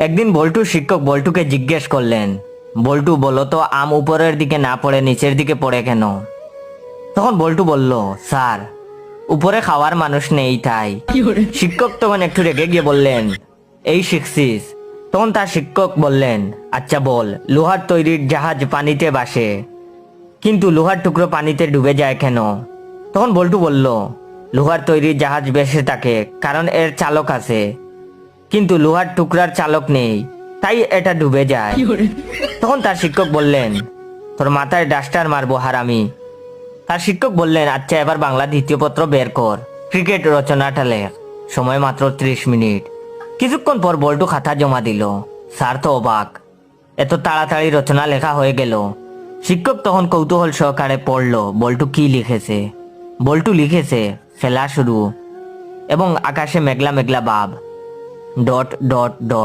একদিন বল্টুর শিক্ষক বল্টুকে জিজ্ঞেস করলেন, বল্টু বলো তো আম উপরের দিকে না পড়ে নিচের দিকে পড়ে কেন? তখন বল্টু বলল, স্যার উপরে খাওয়ার মানুষ নেই তাই। শিক্ষক তখন একটু রেগে গিয়ে বললেন, এই শিখছিস? তখন তার শিক্ষক বললেন, আচ্ছা বল, লোহার তৈরির জাহাজ পানিতে ভাসে কিন্তু লোহার টুকরো পানিতে ডুবে যায় কেন? তখন বল্টু বলল, লোহার তৈরি জাহাজ ভেসে থাকে কারণ এর চালক আছে, কিন্তু লোহার টুকরার চালক নেই, তাই এটা ডুবে যায়। তখন তার শিক্ষক বললেন, তোর মাথায় ডাস্টার মারবো হারামি। তার শিক্ষক বললেন, আচ্ছা এবার বাংলা দ্বিতীয় পত্র বের কর, ক্রিকেট রচনাটা লেখ, সময় মাত্র 30 মিনিট। কিছুক্ষণ পর বল্টু খাতা জমা দিল। স্যার তো অবাক, এত তাড়াতাড়ি রচনা লেখা হয়ে গেল। শিক্ষক তখন কৌতূহল সহকারে পড়ল বল্টু কি লিখেছে। বল্টু লিখেছে, ফেলা শুরু এবং আকাশে মেঘলা মেঘলা ভাব, ডট ডট ডট।